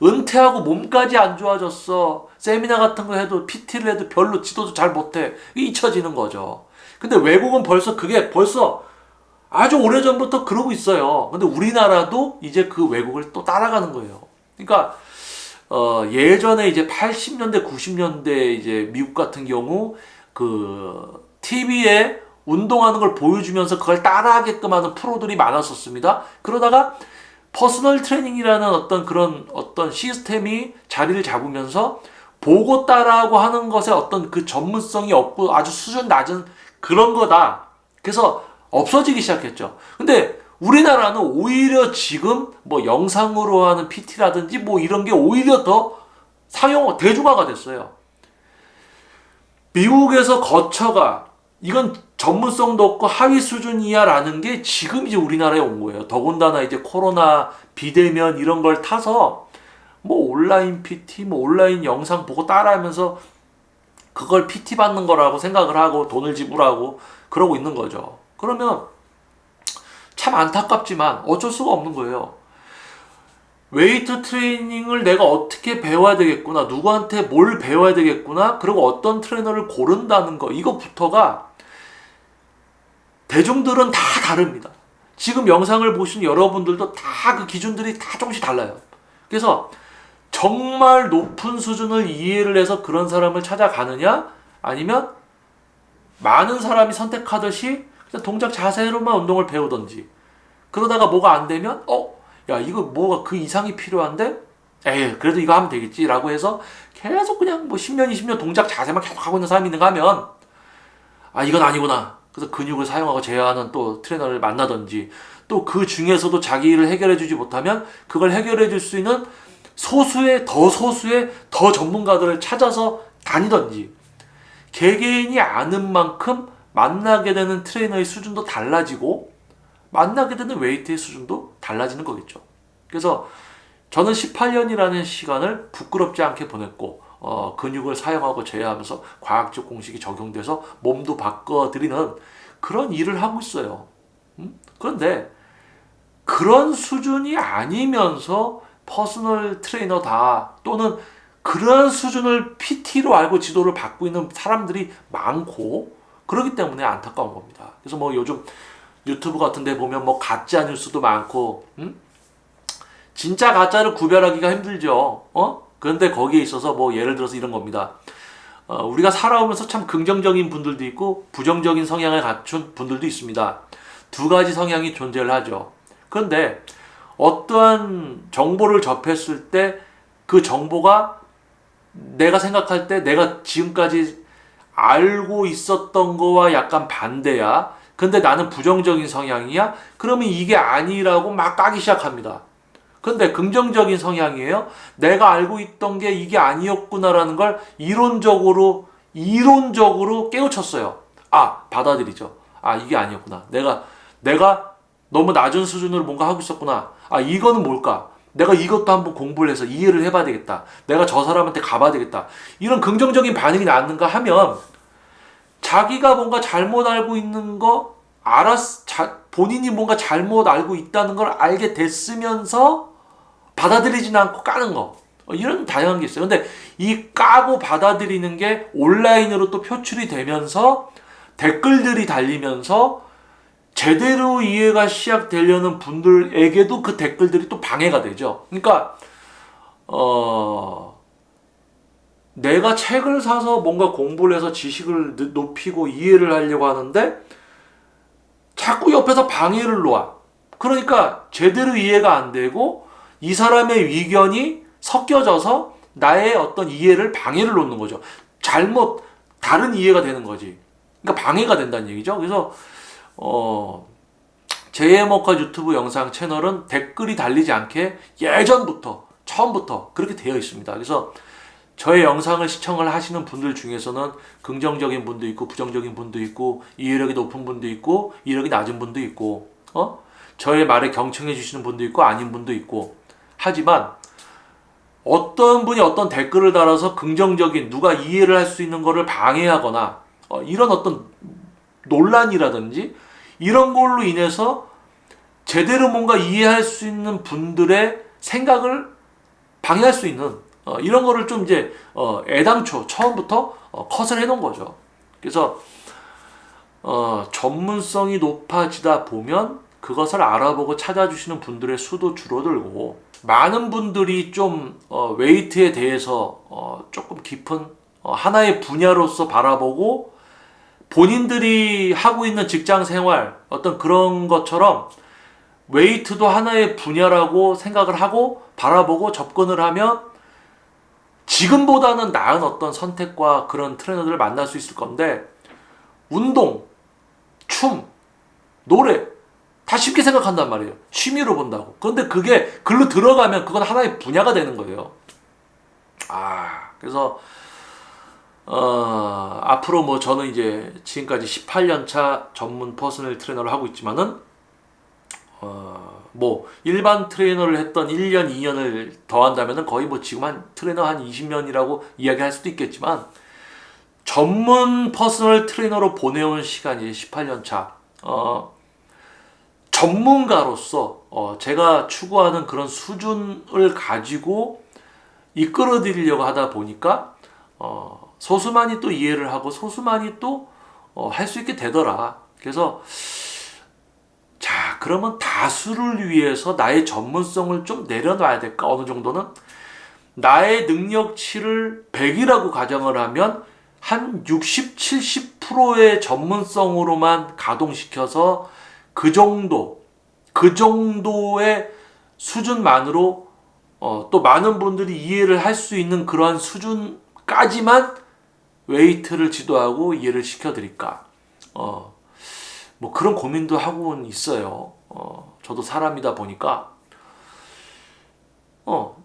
은퇴하고 몸까지 안 좋아졌어. 세미나 같은 거 해도 PT를 해도 별로 지도도 잘 못해. 잊혀지는 거죠. 근데 외국은 그게 벌써 아주 오래전부터 그러고 있어요. 근데 우리나라도 이제 그 외국을 또 따라가는 거예요. 그러니까 예전에 이제 80년대, 90년대 이제 미국 같은 경우 그 TV에 운동하는 걸 보여주면서 그걸 따라하게끔 하는 프로들이 많았었습니다. 그러다가 퍼스널 트레이닝이라는 어떤 시스템이 자리를 잡으면서 보고 따라하고 하는 것에 어떤 그 전문성이 없고 아주 수준 낮은 그런 거다. 그래서 없어지기 시작했죠. 근데 우리나라는 오히려 지금 뭐 영상으로 하는 PT라든지 뭐 이런 게 오히려 더 대중화가 됐어요. 미국에서 거쳐가 이건 전문성도 없고 하위 수준이야라는 게 지금 이제 우리나라에 온 거예요. 더군다나 이제 코로나 비대면 이런 걸 타서 뭐 온라인 PT, 뭐 온라인 영상 보고 따라하면서 그걸 PT 받는 거라고 생각을 하고 돈을 지불하고 그러고 있는 거죠. 그러면 참 안타깝지만 어쩔 수가 없는 거예요. 웨이트 트레이닝을 내가 어떻게 배워야 되겠구나, 누구한테 뭘 배워야 되겠구나, 그리고 어떤 트레이너를 고른다는 거, 이거부터가 대중들은 다 다릅니다. 지금 영상을 보신 여러분들도 다 그 기준들이 다 조금씩 달라요. 그래서 정말 높은 수준을 이해를 해서 그런 사람을 찾아가느냐, 아니면 많은 사람이 선택하듯이 그냥 동작 자세로만 운동을 배우던지, 그러다가 뭐가 안 되면 야 이거 뭐가 그 이상이 필요한데 에이 그래도 이거 하면 되겠지 라고 해서 계속 그냥 뭐 10년 20년 동작 자세만 계속 하고 있는 사람이 있는가 하면 이건 아니구나, 그래서 근육을 사용하고 제어하는 또 트레이너를 만나든지, 또 그 중에서도 자기를 해결해 주지 못하면 그걸 해결해 줄 수 있는 소수의 더 전문가들을 찾아서 다니든지, 개개인이 아는 만큼 만나게 되는 트레이너의 수준도 달라지고 만나게 되는 웨이트의 수준도 달라지는 거겠죠. 그래서 저는 18년이라는 시간을 부끄럽지 않게 보냈고 근육을 사용하고 제어하면서 과학적 공식이 적용돼서 몸도 바꿔드리는 그런 일을 하고 있어요. 그런데 그런 수준이 아니면서 퍼스널 트레이너다, 또는 그런 수준을 PT로 알고 지도를 받고 있는 사람들이 많고, 그렇기 때문에 안타까운 겁니다. 그래서 뭐 요즘 유튜브 같은 데 보면 뭐 가짜 뉴스도 많고, 진짜 가짜를 구별하기가 힘들죠. 그런데 거기에 있어서 뭐 예를 들어서 이런 겁니다. 우리가 살아오면서 참 긍정적인 분들도 있고 부정적인 성향을 갖춘 분들도 있습니다. 두 가지 성향이 존재를 하죠. 그런데 어떠한 정보를 접했을 때 그 정보가 내가 생각할 때 내가 지금까지 알고 있었던 거와 약간 반대야. 근데 나는 부정적인 성향이야? 그러면 이게 아니라고 막 까기 시작합니다. 근데 긍정적인 성향이에요? 내가 알고 있던 게 이게 아니었구나라는 걸 이론적으로 깨우쳤어요. 받아들이죠. 이게 아니었구나. 내가 너무 낮은 수준으로 뭔가 하고 있었구나. 이거는 뭘까? 내가 이것도 한번 공부를 해서 이해를 해봐야 되겠다. 내가 저 사람한테 가봐야 되겠다. 이런 긍정적인 반응이 나는가 하면, 자기가 뭔가 잘못 알고 있는 거 본인이 뭔가 잘못 알고 있다는 걸 알게 됐으면서 받아들이지는 않고 까는 거, 이런 다양한 게 있어요. 근데 이 까고 받아들이는 게 온라인으로 또 표출이 되면서 댓글들이 달리면서 제대로 이해가 시작되려는 분들에게도 그 댓글들이 또 방해가 되죠. 그러니까 내가 책을 사서 뭔가 공부를 해서 지식을 높이고 이해를 하려고 하는데 자꾸 옆에서 방해를 놓아. 그러니까 제대로 이해가 안 되고 이 사람의 의견이 섞여져서 나의 어떤 이해를 방해를 놓는 거죠. 다른 이해가 되는 거지. 그러니까 방해가 된다는 얘기죠. 그래서 JM워커 유튜브 영상 채널은 댓글이 달리지 않게 처음부터 그렇게 되어 있습니다. 그래서 저의 영상을 시청을 하시는 분들 중에서는 긍정적인 분도 있고 부정적인 분도 있고 이해력이 높은 분도 있고 이해력이 낮은 분도 있고 저의 말에 경청해 주시는 분도 있고 아닌 분도 있고, 하지만 어떤 분이 어떤 댓글을 달아서 긍정적인 누가 이해를 할 수 있는 거를 방해하거나 이런 어떤 논란이라든지 이런 걸로 인해서 제대로 뭔가 이해할 수 있는 분들의 생각을 방해할 수 있는 이런 거를 좀 이제 애당초 처음부터 컷을 해놓은 거죠. 그래서 전문성이 높아지다 보면 그것을 알아보고 찾아주시는 분들의 수도 줄어들고, 많은 분들이 좀 웨이트에 대해서 조금 깊은 하나의 분야로서 바라보고 본인들이 하고 있는 직장 생활 어떤 그런 것처럼 웨이트도 하나의 분야라고 생각을 하고 바라보고 접근을 하면 지금보다는 나은 어떤 선택과 그런 트레이너들을 만날 수 있을 건데, 운동, 춤, 노래 다 쉽게 생각한단 말이에요. 취미로 본다고. 그런데 그게 글로 들어가면 그건 하나의 분야가 되는 거예요. 그래서 앞으로 뭐 저는 이제 지금까지 18년 차 전문 퍼스널 트레이너를 하고 있지만은 뭐 일반 트레이너를 했던 1년, 2년을 더한다면은 거의 뭐 지금 한 트레이너 한 20년이라고 이야기할 수도 있겠지만, 전문 퍼스널 트레이너로 보내온 시간이 18년 차. 전문가로서 제가 추구하는 그런 수준을 가지고 이끌어드리려고 하다 보니까 소수만이 또 이해를 하고 소수만이 또 할 수 있게 되더라. 그래서 자, 그러면 다수를 위해서 나의 전문성을 좀 내려놔야 될까? 어느 정도는 나의 능력치를 100이라고 가정을 하면 한 60, 70%의 전문성으로만 가동시켜서 그 정도의 수준만으로 또 많은 분들이 이해를 할 수 있는 그러한 수준까지만 웨이트를 지도하고 이해를 시켜드릴까. 뭐 그런 고민도 하고는 있어요. 저도 사람이다 보니까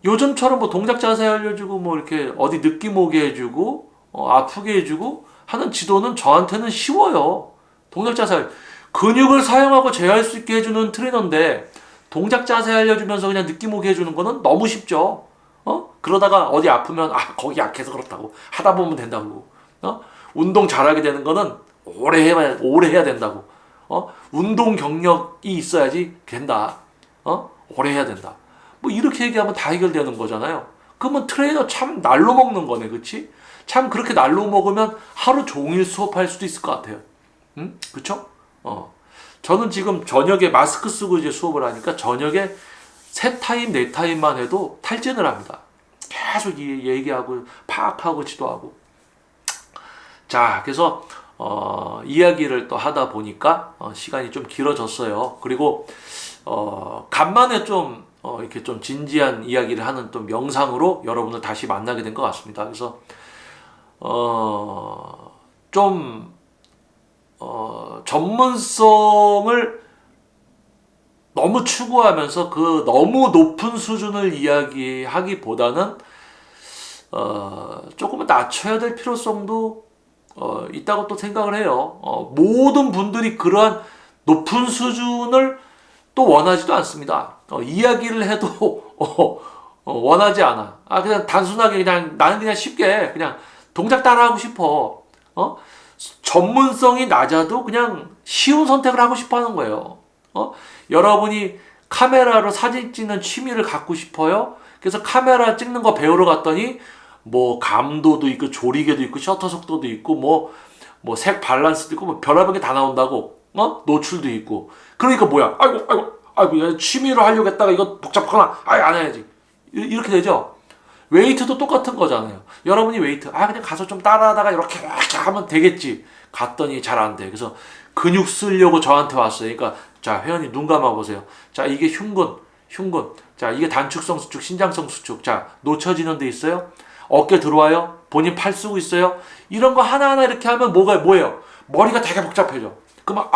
요즘처럼 뭐 동작 자세 알려주고 뭐 이렇게 어디 느낌 오게 해주고 아프게 해주고 하는 지도는 저한테는 쉬워요. 동작 자세 근육을 사용하고 제어할 수 있게 해주는 트레이너인데 동작 자세 알려주면서 그냥 느낌 오게 해주는 거는 너무 쉽죠. 그러다가 어디 아프면 거기 약해서 그렇다고 하다 보면 된다고. 운동 잘하게 되는 거는 오래 해야 된다고. 운동 경력이 있어야지 된다. 오래 해야 된다. 뭐 이렇게 얘기하면 다 해결되는 거잖아요. 그러면 트레이너 참 날로 먹는 거네, 그렇지? 참 그렇게 날로 먹으면 하루 종일 수업할 수도 있을 것 같아요. 응? 그렇죠? 저는 지금 저녁에 마스크 쓰고 이제 수업을 하니까 저녁에 3타임, 4타임만 해도 탈진을 합니다. 계속 얘기하고 파악하고 지도하고. 자, 그래서 이야기를 또 하다 보니까 시간이 좀 길어졌어요. 그리고 간만에 좀 이렇게 좀 진지한 이야기를 하는 또 영상으로 여러분을 다시 만나게 된 것 같습니다. 그래서 좀 전문성을 너무 추구하면서 그 너무 높은 수준을 이야기하기보다는 조금은 낮춰야 될 필요성도 있다고 또 생각을 해요. 모든 분들이 그러한 높은 수준을 또 원하지도 않습니다. 이야기를 해도 원하지 않아. 그냥 단순하게 그냥 나는 그냥 쉽게 그냥 동작 따라하고 싶어. 전문성이 낮아도 그냥 쉬운 선택을 하고 싶어 하는 거예요. 여러분이 카메라로 사진 찍는 취미를 갖고 싶어요? 그래서 카메라 찍는 거 배우러 갔더니 뭐 감도도 있고 조리개도 있고 셔터 속도도 있고 뭐 색 밸런스도 있고 뭐 별의별 게 다 나온다고. 노출도 있고. 그러니까 뭐야? 아이고 취미로 하려고 했다가 이거 복잡하구나. 안 해야지. 이렇게 되죠. 웨이트도 똑같은 거잖아요. 여러분이 웨이트 그냥 가서 좀 따라하다가 이렇게 하면 되겠지. 갔더니 잘 안 돼. 그래서 근육 쓰려고 저한테 왔어요. 그러니까 자, 회원님 눈 감아 보세요. 자, 이게 흉근. 자, 이게 단축성 수축, 신장성 수축. 자, 놓쳐지는 데 있어요? 어깨 들어와요? 본인 팔 쓰고 있어요? 이런 거 하나하나 이렇게 하면 뭐예요? 머리가 되게 복잡해져. 그러면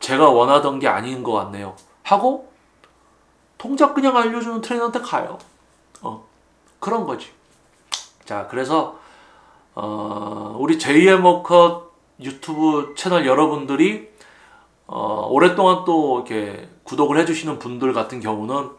제가 원하던 게 아닌 것 같네요. 하고 동작 그냥 알려주는 트레이너한테 가요. 그런 거지. 자, 그래서 우리 JM 워커 유튜브 채널 여러분들이 오랫동안 또 이렇게 구독을 해주시는 분들 같은 경우는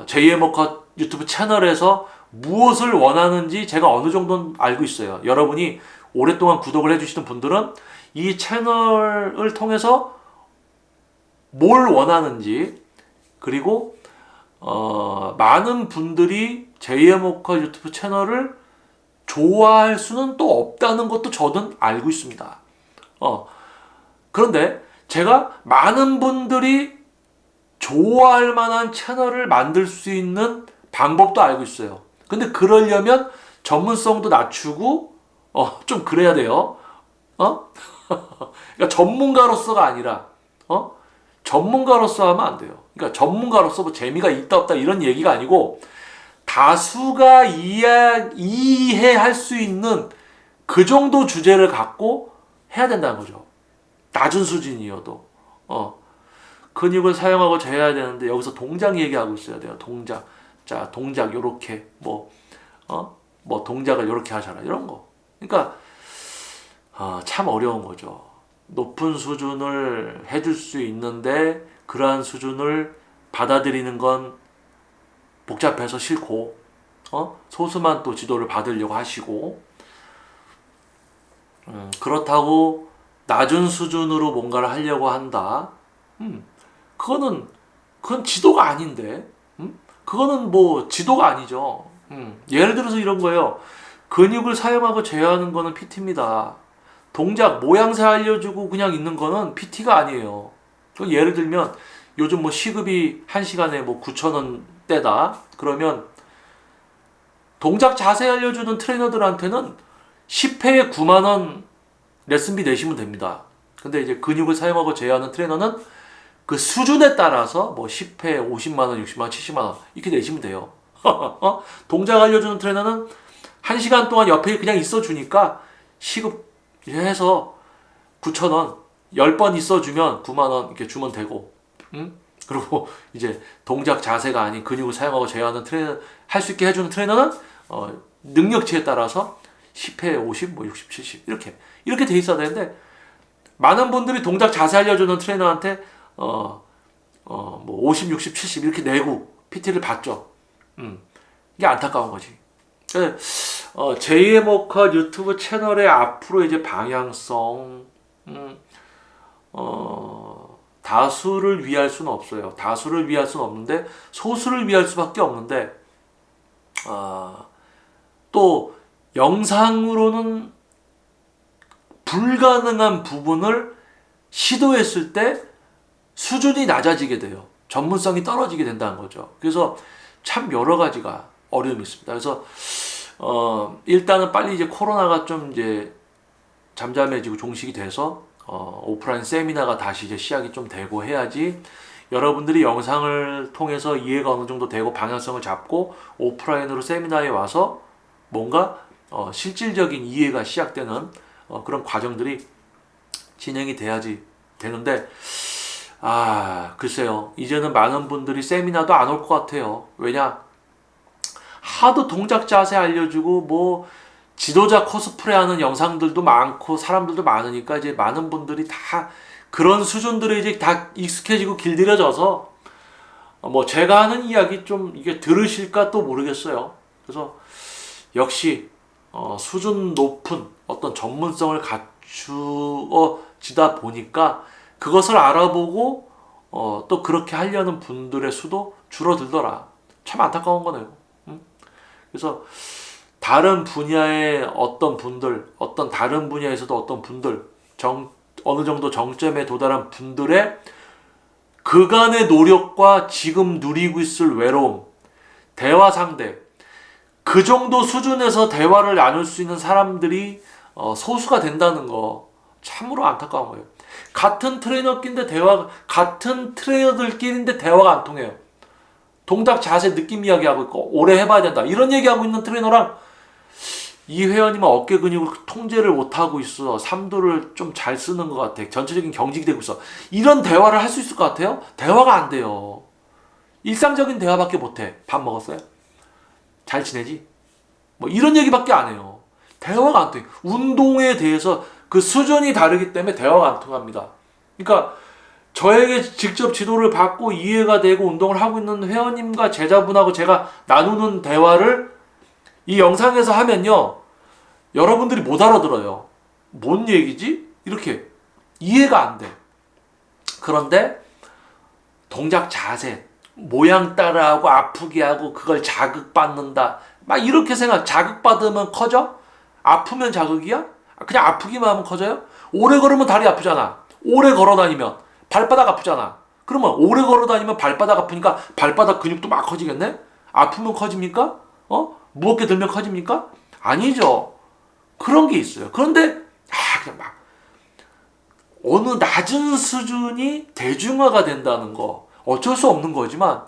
JM 워커 유튜브 채널에서 무엇을 원하는지 제가 어느 정도는 알고 있어요. 여러분이 오랫동안 구독을 해주시는 분들은 이 채널을 통해서 뭘 원하는지, 그리고 많은 분들이 JM 워커 유튜브 채널을 좋아할 수는 또 없다는 것도 저는 알고 있습니다. 그런데 제가 많은 분들이 좋아할 만한 채널을 만들 수 있는 방법도 알고 있어요. 근데 그러려면 전문성도 낮추고 좀 그래야 돼요. 그러니까 전문가로서가 아니라 전문가로서 하면 안 돼요. 그러니까 전문가로서 뭐 재미가 있다 없다 이런 얘기가 아니고 다수가 이해할 수 있는 그 정도 주제를 갖고 해야 된다는 거죠. 낮은 수준이어도 근육을 사용하고 재야 되는데 여기서 동작 얘기하고 있어야 돼요. 동작. 자, 동작 요렇게 뭐 동작을 요렇게 하셔라 이런 거. 그러니까 참 어려운 거죠. 높은 수준을 해줄 수 있는데 그러한 수준을 받아들이는 건 복잡해서 싫고 소수만 또 지도를 받으려고 하시고 그렇다고 낮은 수준으로 뭔가를 하려고 한다. 그건 지도가 아닌데. 그거는 뭐 지도가 아니죠. 예를 들어서 이런 거예요. 근육을 사용하고 제어하는 거는 PT입니다. 동작, 모양새 알려주고 그냥 있는 거는 PT가 아니에요. 예를 들면 요즘 뭐 시급이 1시간에 뭐 9,000원대다. 그러면 동작 자세 알려주는 트레이너들한테는 10회에 9만 원 레슨비 내시면 됩니다. 근데 이제 근육을 사용하고 제어하는 트레이너는 그 수준에 따라서 뭐 10회에 50만 원, 60만 원, 70만 원 이렇게 내시면 돼요. 동작 알려주는 트레이너는 1시간 동안 옆에 그냥 있어주니까 시급해서 9,000원 10번 있어주면 9만 원 이렇게 주면 되고, 그리고 이제 동작 자세가 아닌 근육을 사용하고 제어하는 트레이너 할 수 있게 해주는 트레이너는 능력치에 따라서 10회에 50, 뭐 60, 70 이렇게 돼 있어야 되는데, 많은 분들이 동작 자세 알려주는 트레이너한테 뭐 50, 60, 70 이렇게 내고 PT를 받죠. 이게 안타까운 거지. 제2의 모카 유튜브 채널의 앞으로 이제 방향성, 다수를 위할 수는 없어요. 다수를 위할 수는 없는데 소수를 위할 수밖에 없는데, 또 영상으로는 불가능한 부분을 시도했을 때 수준이 낮아지게 돼요. 전문성이 떨어지게 된다는 거죠. 그래서 참 여러 가지가 어려움이 있습니다. 그래서 일단은 빨리 이제 코로나가 좀 이제 잠잠해지고 종식이 돼서 오프라인 세미나가 다시 이제 시작이 좀 되고 해야지 여러분들이 영상을 통해서 이해가 어느 정도 되고 방향성을 잡고 오프라인으로 세미나에 와서 뭔가 실질적인 이해가 시작되는 그런 과정들이 진행이 돼야지 되는데, 글쎄요. 이제는 많은 분들이 세미나도 안 올 것 같아요. 왜냐? 하도 동작 자세 알려주고 뭐 지도자 코스프레 하는 영상들도 많고 사람들도 많으니까 이제 많은 분들이 다 그런 수준들에 이제 다 익숙해지고 길들여져서 뭐 제가 하는 이야기 좀 이게 들으실까 또 모르겠어요. 그래서 역시 수준 높은 어떤 전문성을 갖추어지다 보니까 그것을 알아보고 또 그렇게 하려는 분들의 수도 줄어들더라. 참 안타까운 거네요. 그래서 다른 분야의 어떤 분들, 어떤 다른 분야에서도 어떤 분들, 어느 정도 정점에 도달한 분들의 그간의 노력과 지금 누리고 있을 외로움, 대화 상대, 그 정도 수준에서 대화를 나눌 수 있는 사람들이 소수가 된다는 거 참으로 안타까운 거예요. 같은 트레이너들끼리인데 대화가 안 통해요. 동작 자세 느낌 이야기하고 있고 오래 해봐야 된다 이런 얘기하고 있는 트레이너랑 이 회원님은 어깨 근육을 통제를 못하고 있어, 삼두를 좀 잘 쓰는 것 같아, 전체적인 경직이 되고 있어, 이런 대화를 할 수 있을 것 같아요? 대화가 안 돼요. 일상적인 대화밖에 못해. 밥 먹었어요? 잘 지내지? 뭐 이런 얘기밖에 안 해요. 대화가 안 돼. 운동에 대해서 그 수준이 다르기 때문에 대화가 안 통합니다. 그러니까 저에게 직접 지도를 받고 이해가 되고 운동을 하고 있는 회원님과 제자분하고 제가 나누는 대화를 이 영상에서 하면요, 여러분들이 못 알아들어요. 뭔 얘기지? 이렇게 이해가 안 돼. 그런데 동작 자세, 모양 따라하고 아프게 하고 그걸 자극받는다, 막 이렇게 자극받으면 커져? 아프면 자극이야? 그냥 아프기만 하면 커져요? 오래 걸으면 다리 아프잖아. 오래 걸어다니면 발바닥 아프잖아. 그러면 오래 걸어다니면 발바닥 아프니까 발바닥 근육도 막 커지겠네? 아프면 커집니까? 무겁게 들면 커집니까? 아니죠. 그런 게 있어요. 그런데 그냥 막 어느 낮은 수준이 대중화가 된다는 거 어쩔 수 없는 거지만,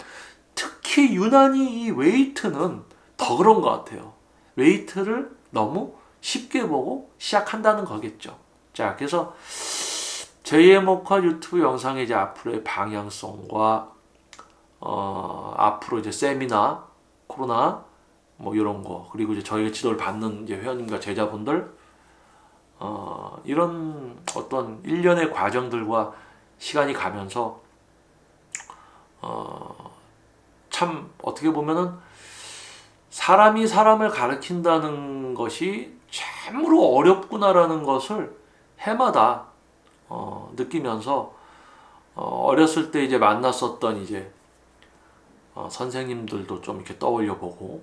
특히 유난히 이 웨이트는 더 그런 것 같아요. 웨이트를 너무 쉽게 보고 시작한다는 거겠죠. 자, 그래서 제2의 목화 유튜브 영상의 이제 앞으로의 방향성과 앞으로 이제 세미나, 코로나 뭐 이런 거, 그리고 이제 저희가 지도를 받는 이제 회원님과 제자분들, 이런 어떤 일련의 과정들과 시간이 가면서 참 어떻게 보면은 사람이 사람을 가르친다는 것이 참으로 어렵구나라는 것을 해마다 느끼면서 어렸을 때 이제 만났었던 이제 선생님들도 좀 이렇게 떠올려 보고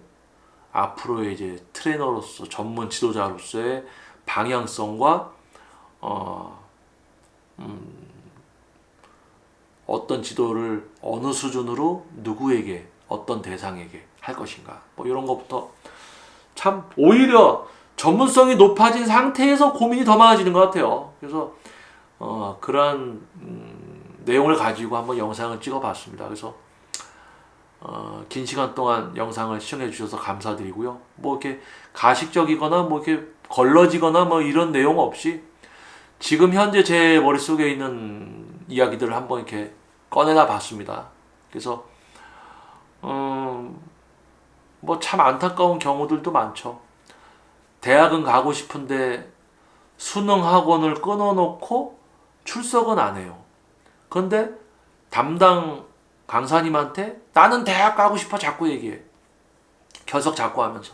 앞으로의 이제 트레이너로서 전문 지도자로서의 방향성과 어떤 지도를 어느 수준으로 누구에게 어떤 대상에게 할 것인가 뭐 이런 것부터 참 오히려 전문성이 높아진 상태에서 고민이 더 많아지는 것 같아요. 그래서 그러한 내용을 가지고 한번 영상을 찍어 봤습니다. 그래서 긴 시간 동안 영상을 시청해 주셔서 감사드리고요. 뭐 이렇게 가식적이거나 뭐 이렇게 걸러지거나 뭐 이런 내용 없이 지금 현재 제 머릿속에 있는 이야기들을 한번 이렇게 꺼내다 봤습니다. 그래서 뭐 참 안타까운 경우들도 많죠. 대학은 가고 싶은데 수능 학원을 끊어놓고 출석은 안 해요. 그런데 담당 강사님한테 나는 대학 가고 싶어 자꾸 얘기해. 결석 자꾸 하면서.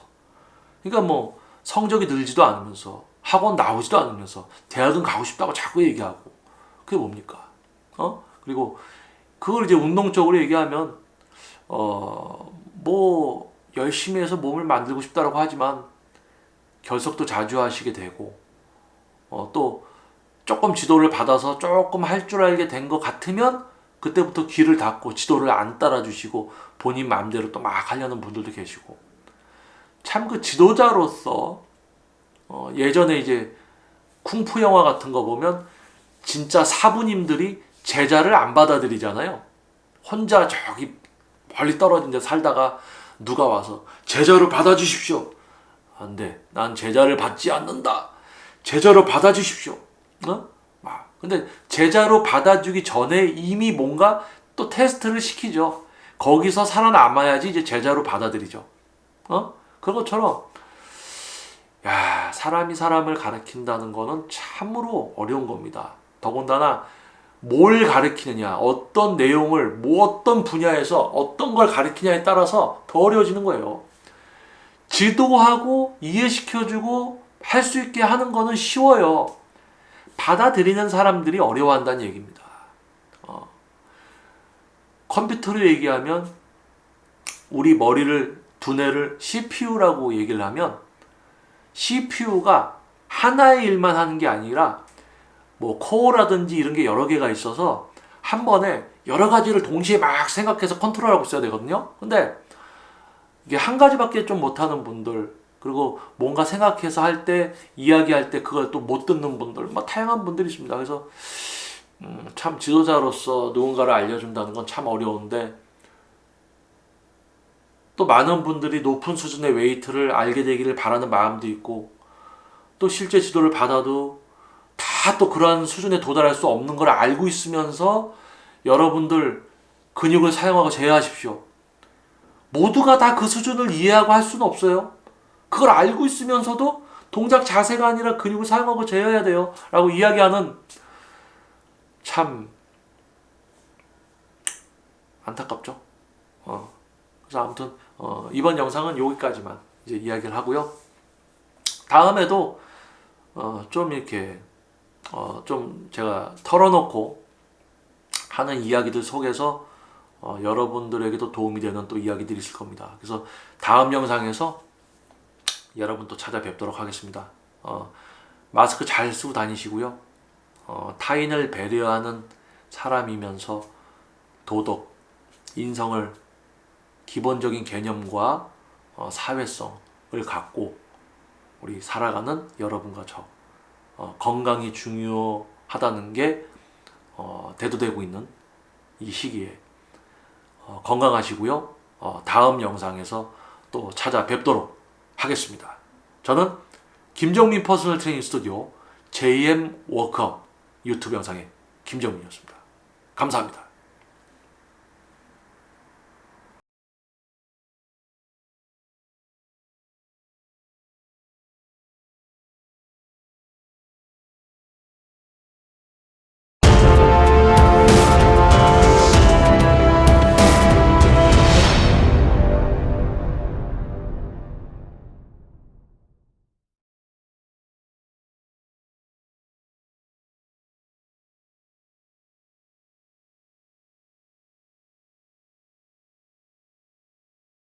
그러니까 뭐 성적이 늘지도 않으면서 학원 나오지도 않으면서 대학은 가고 싶다고 자꾸 얘기하고. 그게 뭡니까? 그리고 그걸 이제 운동적으로 얘기하면 뭐 열심히 해서 몸을 만들고 싶다라고 하지만 결석도 자주 하시게 되고 또 조금 지도를 받아서 조금 할 줄 알게 된 것 같으면 그때부터 귀를 닫고 지도를 안 따라주시고 본인 마음대로 또 막 하려는 분들도 계시고 참 그 지도자로서 예전에 이제 쿵푸 영화 같은 거 보면 진짜 사부님들이 제자를 안 받아들이잖아요. 혼자 저기 멀리 떨어진 데 살다가 누가 와서 제자로 받아주십시오. 안 돼. 난 제자를 받지 않는다. 제자로 받아주십시오. 근데 제자로 받아주기 전에 이미 뭔가 또 테스트를 시키죠. 거기서 살아남아야지 이제 제자로 받아들이죠. 그런 것처럼 사람이 사람을 가르친다는 거는 참으로 어려운 겁니다. 더군다나 뭘 가르치느냐, 어떤 내용을, 어떤 분야에서 어떤 걸 가르치냐에 따라서 더 어려워지는 거예요. 지도하고 이해시켜주고 할 수 있게 하는 거는 쉬워요. 받아들이는 사람들이 어려워한다는 얘기입니다. 컴퓨터로 얘기하면 우리 머리를 두뇌를 CPU라고 얘기를 하면 CPU가 하나의 일만 하는 게 아니라 뭐 코어라든지 이런 게 여러 개가 있어서 한 번에 여러 가지를 동시에 막 생각해서 컨트롤하고 있어야 되거든요. 근데 이게 한 가지밖에 좀 못하는 분들, 그리고 뭔가 생각해서 할 때, 이야기할 때 그걸 또 못 듣는 분들, 막 다양한 분들이 있습니다. 그래서 참 지도자로서 누군가를 알려준다는 건 참 어려운데 또 많은 분들이 높은 수준의 웨이트를 알게 되기를 바라는 마음도 있고 또 실제 지도를 받아도 다 또 그러한 수준에 도달할 수 없는 걸 알고 있으면서 여러분들 근육을 사용하고 제어하십시오. 모두가 다 그 수준을 이해하고 할 수는 없어요. 그걸 알고 있으면서도 동작 자세가 아니라 근육을 사용하고 제어해야 돼요. 라고 이야기하는 참 안타깝죠. 그래서 아무튼 이번 영상은 여기까지만 이제 이야기를 하고요. 다음에도 좀 이렇게 좀 제가 털어놓고 하는 이야기들 속에서 여러분들에게도 도움이 되는 또 이야기들이 있을 겁니다. 그래서 다음 영상에서 여러분 또 찾아뵙도록 하겠습니다. 마스크 잘 쓰고 다니시고요. 타인을 배려하는 사람이면서 도덕, 인성을 기본적인 개념과 사회성을 갖고 우리 살아가는 여러분과 저 건강이 중요하다는 게 대두되고 있는 이 시기에 건강하시고요. 다음 영상에서 또 찾아뵙도록 하겠습니다. 저는 김정민 퍼스널 트레이닝 스튜디오 JM 워크아웃 유튜브 영상의 김정민이었습니다. 감사합니다.